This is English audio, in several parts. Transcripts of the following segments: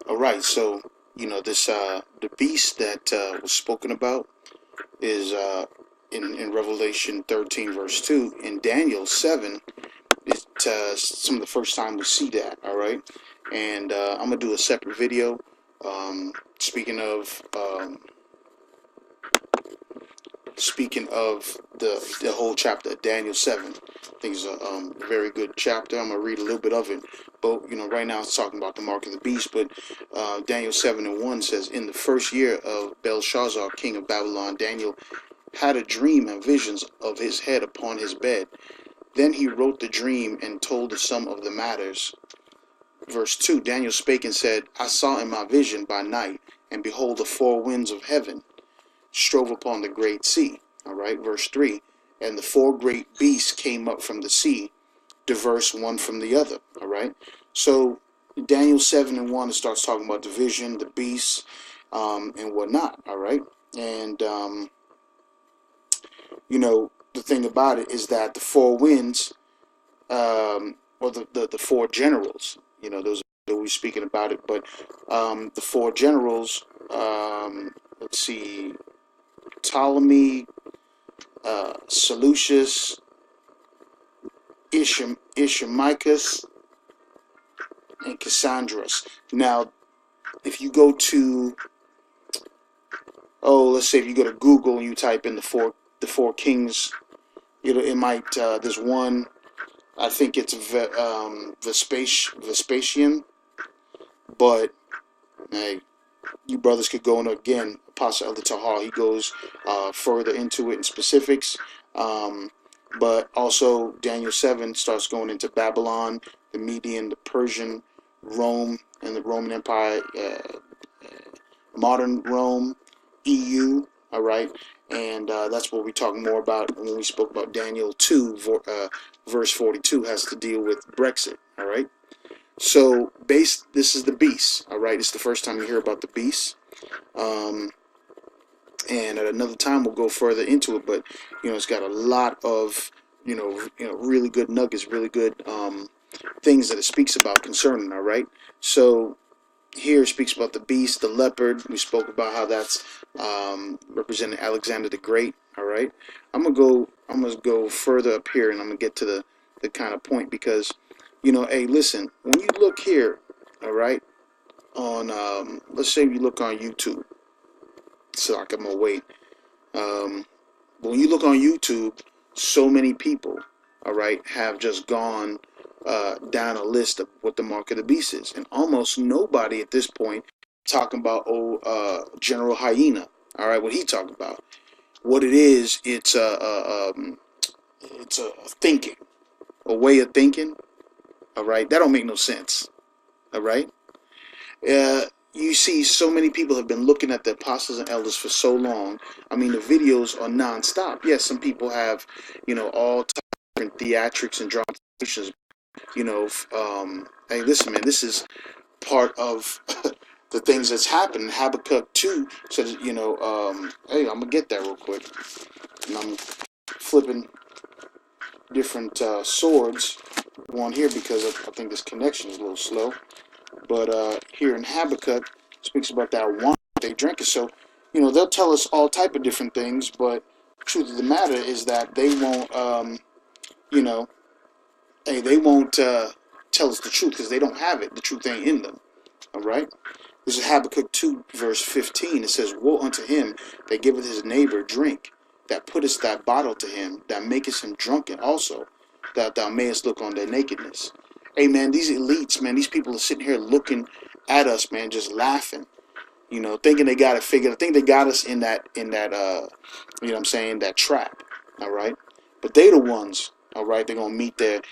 All right, so this the beast that was spoken about is in Revelation 13 verse 2. In Daniel 7, it's some of the first time we see that. All right, and I'm gonna do a separate video. Speaking of the whole chapter of Daniel 7, I think it's a very good chapter. I'm gonna read a little bit of it, but right now it's talking about the mark of the beast. But Daniel 7:1 says, in the first year of Belshazzar, king of Babylon, Daniel had a dream and visions of his head upon his bed. Then he wrote the dream and told the sum of the matters. Verse 2, Daniel spake and said, I saw in my vision by night, and behold, the four winds of heaven strove upon the great sea. All right, verse 3, and the four great beasts came up from the sea, diverse one from the other. All right, so Daniel 7:1, it starts talking about the vision, the beasts, and whatnot. All right, and the thing about it is that the four winds, or the four generals, those that we're speaking about it, but the four generals, let's see, Ptolemy, Seleucus, Ishmachus, and Cassandras. Now, if you go to, let's say if you go to Google and you type in the four kings, it might, there's one, I think it's Vespasian, but hey, you brothers could go in again. Apostle Elder Tahar, he goes further into it in specifics, but also Daniel 7 starts going into Babylon, the Median, the Persian, Rome, and the Roman Empire, modern Rome, EU. All right, and that's what we talk more about when we spoke about Daniel 2, verse 42, has to deal with Brexit. All right, so this is the beast. All right, it's the first time you hear about the beast. And at another time we'll go further into it, but it's got a lot of really good nuggets, really good things that it speaks about concerning. All right, so here it speaks about the beast, the leopard. We spoke about how that's representing Alexander the Great. All right, I'm gonna go further up here, and I'm gonna get to the kind of point, because hey, listen, when you look here, all right, on let's say you look on YouTube. So I'm gonna wait. But when you look on YouTube, so many people, all right, have just gone down a list of what the mark of the beast is, and almost nobody at this point talking about General Hyena. All right, what he talking about? What it is? It's a thinking, a way of thinking. All right, that don't make no sense. All right. You see, so many people have been looking at the apostles and elders for so long. I mean, the videos are nonstop. Yes, some people have, all types of different theatrics and dramatizations. Hey, listen, man, this is part of the things that's happened. Habakkuk 2 says, hey, I'm gonna get that real quick, and I'm flipping different swords on here because I think this connection is a little slow. But here in Habakkuk, speaks about that wine they drink it. So, they'll tell us all type of different things, but the truth of the matter is that they won't, they won't tell us the truth, because they don't have it. The truth ain't in them. All right? This is Habakkuk 2, verse 15. It says, woe unto him that giveth his neighbor drink, that puttest thy bottle to him, that makest him drunken also, that thou mayest look on their nakedness. Hey, man, these elites, man, these people are sitting here looking at us, man, just laughing, thinking they got it figured. I think they got us in that, that trap, all right? But they the ones, all right, they're going to meet their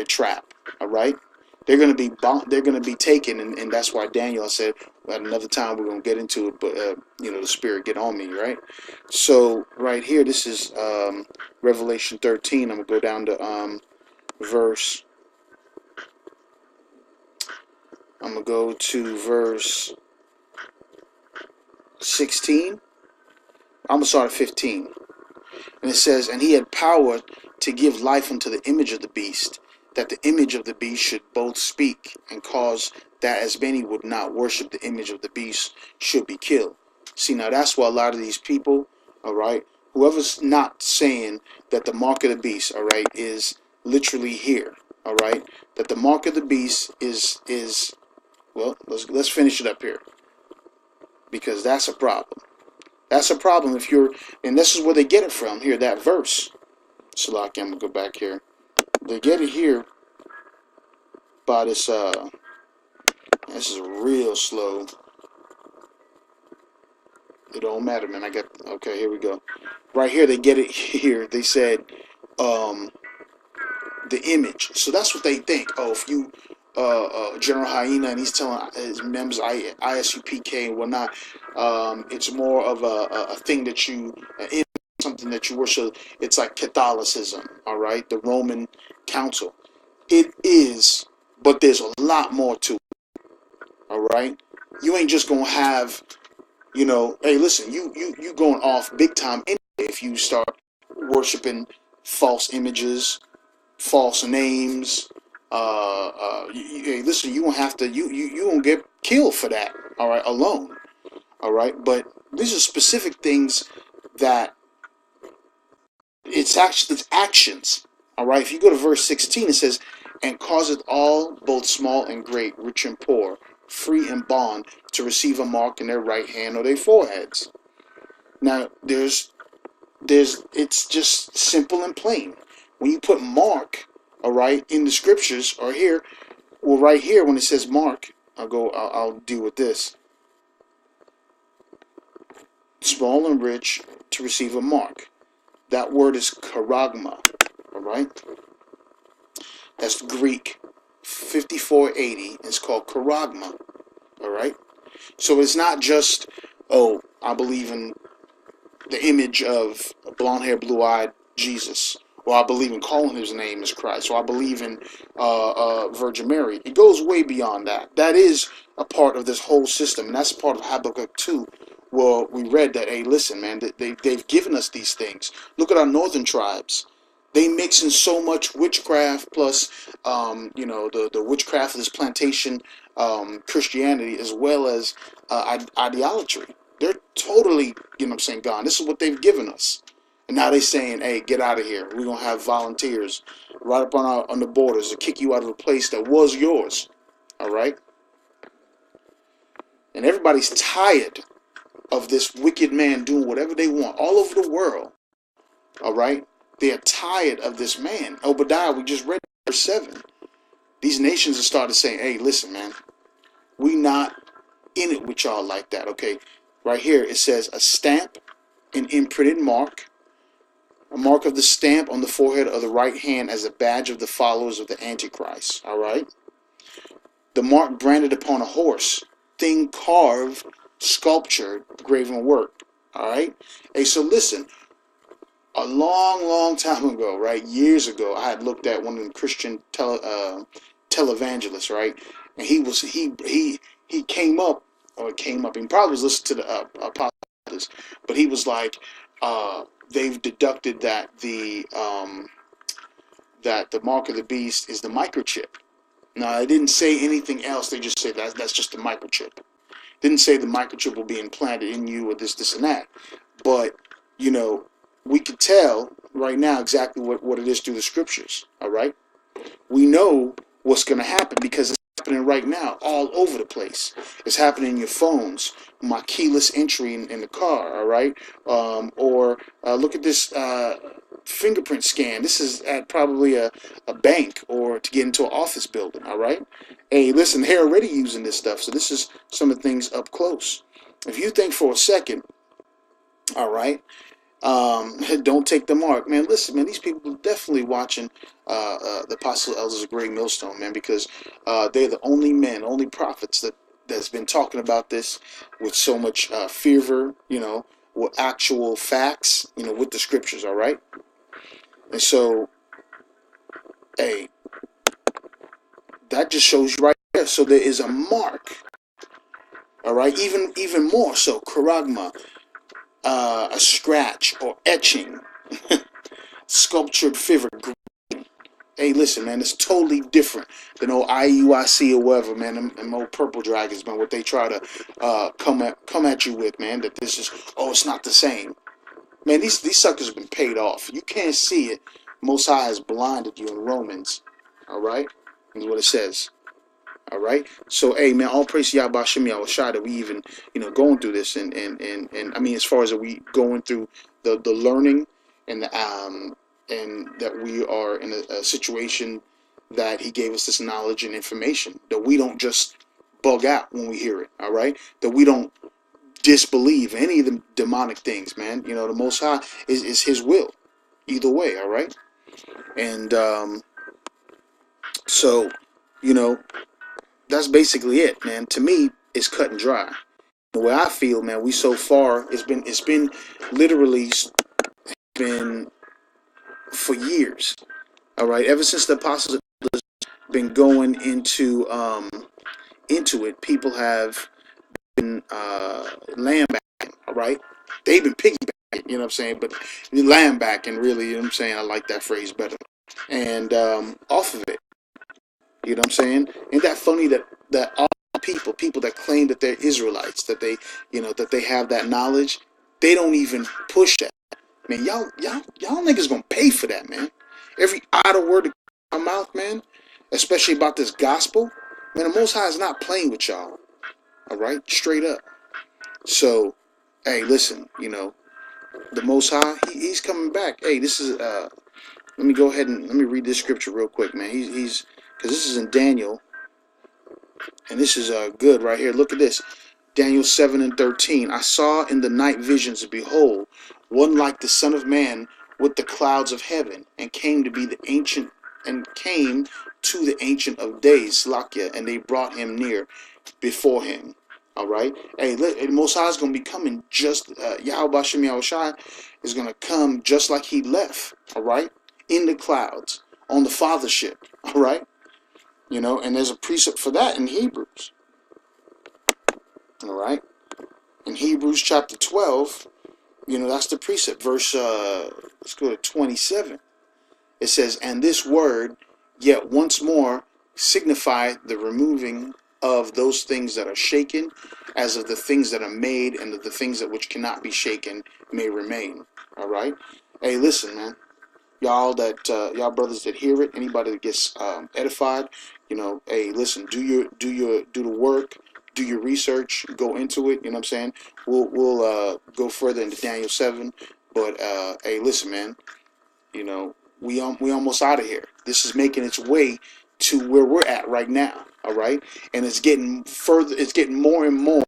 trap, all right? They're going to be taken, and that's why Daniel said, at another time we're going to get into it, but, the Spirit get on me, right? So, right here, this is Revelation 13. I'm going to go down to verse... I'm going to go to verse 16. I'm going to start at 15. And it says, and he had power to give life unto the image of the beast, that the image of the beast should both speak and cause that as many would not worship the image of the beast should be killed. See, now that's why a lot of these people, all right, whoever's not saying that the mark of the beast, all right, is literally here, all right, that the mark of the beast is well, let's finish it up here, because that's a problem. That's a problem if you're, and this is where they get it from here, that verse. So like, I'm gonna go back here. They get it here by this. This is real slow. It don't matter, man. I got, okay. Here we go. Right here, they get it here. They said, the image. So that's what they think. Oh, if you, General Hyena, and he's telling his members, ISUPK and whatnot, it's more of a thing that you, something that you worship. It's like Catholicism, all right? The Roman Council. It is, but there's a lot more to it, all right? You ain't just gonna have, you know, hey, listen, you going off big time anyway if you start worshiping false images, false names. Hey, listen, you won't have to, you won't get killed for that, all right, alone, all right? But these are specific things that it's actions, all right? If you go to verse 16, it says, and causeth all, both small and great, rich and poor, free and bond, to receive a mark in their right hand or their foreheads. Now, it's just simple and plain. When you put mark, all right, in the scriptures or here, well, right here when it says mark, I'll deal with this. Small and rich to receive a mark. That word is charagma, all right? That's Greek 5480. It's called charagma, all right? So it's not just, oh, I believe in the image of blonde hair, blue eyed Jesus, or I believe in calling his name as Christ, or I believe in Virgin Mary. It goes way beyond that. That is a part of this whole system, and that's part of Habakkuk 2. Well, we read that, hey, listen, man, they've given us these things. Look at our northern tribes. They mix in so much witchcraft plus, the witchcraft of this plantation Christianity, as well as idolatry. They're totally, gone. This is what they've given us. And now they're saying, hey, get out of here. We're going to have volunteers right up on the borders to kick you out of a place that was yours. All right? And everybody's tired of this wicked man doing whatever they want all over the world. All right? They are tired of this man. Obadiah, we just read verse 7. These nations have started saying, hey, listen, man, we not in it with y'all like that, okay? Right here, it says a stamp, an imprinted mark, a mark of the stamp on the forehead of the right hand as a badge of the followers of the Antichrist, all right? The mark branded upon a horse, thing carved, sculptured, graven work, all right? Hey, so listen, a long, long time ago, right, years ago, I had looked at one of the Christian televangelists, right? And he came up, he probably was listening to the apostles, but he was like, they've deducted that the mark of the beast is the microchip. Now, I didn't say anything else. They just said that's just the microchip. Didn't say the microchip will be implanted in you or this, and that. But, we could tell right now exactly what it is through the scriptures, all right? We know what's going to happen because it's happening right now all over the place. It's happening in your phones, my keyless entry in the car, all right? Or look at this fingerprint scan. This is at probably a bank or to get into an office building, all right? Hey, listen, they're already using this stuff, so this is some of the things up close. If you think for a second, all right, don't take the mark, man. Listen, man, these people are definitely watching the Apostle Elders of Great Millstone, man, because they're the only men, only prophets that's been talking about this with so much fervor, with actual facts, with the scriptures, all right? And so, hey, that just shows you right there. So there is a mark, all right? Even more so, charagma, a scratch or etching, sculptured figure, Hey, listen, man, it's totally different than old IUIC or whatever, man. Them old purple dragons, man. What they try to come at you with, man. That this is, oh, it's not the same, man. These suckers have been paid off. You can't see it. Most High has blinded you in Romans. All right, is what it says. All right. So, hey, man, all praise to Yahweh Shem Yahushua that we even, going through this, and I mean, as far as that we going through the learning and and that we are in a situation that He gave us this knowledge and information, that we don't just bug out when we hear it. All right. That we don't disbelieve any of the demonic things, man. The Most High is His will, either way. All right. And so, you know. That's basically it, man. To me, it's cut and dry. The way I feel, man, we so far, it's been literally been for years. All right, ever since the apostles have been going into it, people have been lambacking. All right, they've been piggybacking. You know what I'm saying? But lambacking, really, you know what I'm saying? I like that phrase better. And off of it. You know what I'm saying? Ain't that funny that all people that claim that they're Israelites, that they, that they have that knowledge, they don't even push that. Man, y'all niggas gonna pay for that, man. Every idle word that comes out of my mouth, man, especially about this gospel, man, the Most High is not playing with y'all. All right, straight up. So, hey, listen, the Most High, he's coming back. Hey, this is let me go ahead and let me read this scripture real quick, man. He's because this is in Daniel, and this is good right here. Look at this. Daniel 7:13. I saw in the night visions, and behold, one like the Son of Man with the clouds of heaven, and came to the ancient of days, Slakia, and they brought him near before him. All right. Hey, Most High is going to be coming just, Yahweh Shem Yahushua is going to come just like he left. All right. In the clouds, on the fathership. All right. And there's a precept for that in Hebrews. All right. In Hebrews chapter 12, that's the precept. Verse, let's go to 27. It says, and this word, yet once more, signified the removing of those things that are shaken, as of the things that are made, and of the things that which cannot be shaken may remain. All right. Hey, listen, man. Y'all y'all brothers that hear it, anybody that gets edified, hey, listen, do the work, do your research, go into it. You know what I'm saying? We'll go further into Daniel 7, but hey, listen, man, we almost out of here. This is making its way to where we're at right now. All right, and it's getting further. It's getting more and more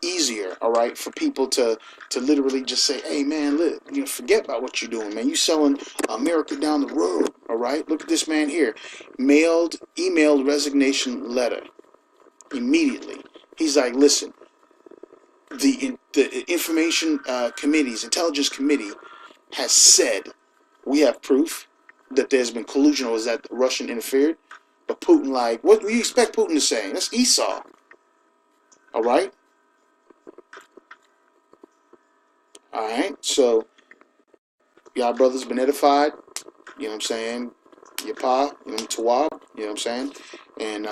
easier, all right, for people to literally just say, hey, man, look, forget about what you're doing, man. You selling America down the road, all right? Look at this man here. Emailed resignation letter immediately. He's like, listen, the information intelligence committee has said we have proof that there's been collusion, or is that Russian interfered? But Putin, like, what do you expect Putin to say? That's Esau. All right? All right, so y'all brothers been edified, you know what I'm saying? Your pa, Tawab, you know what I'm saying? And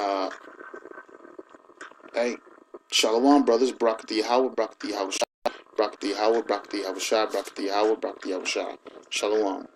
hey, Shalom, brothers, Barakat Yahweh, Barakat Yahweh, Barakat Yahweh, Barakat Yahweh, Barakat Yahweh, Barakat Yahweh, Barakat Yahweh, Shalom.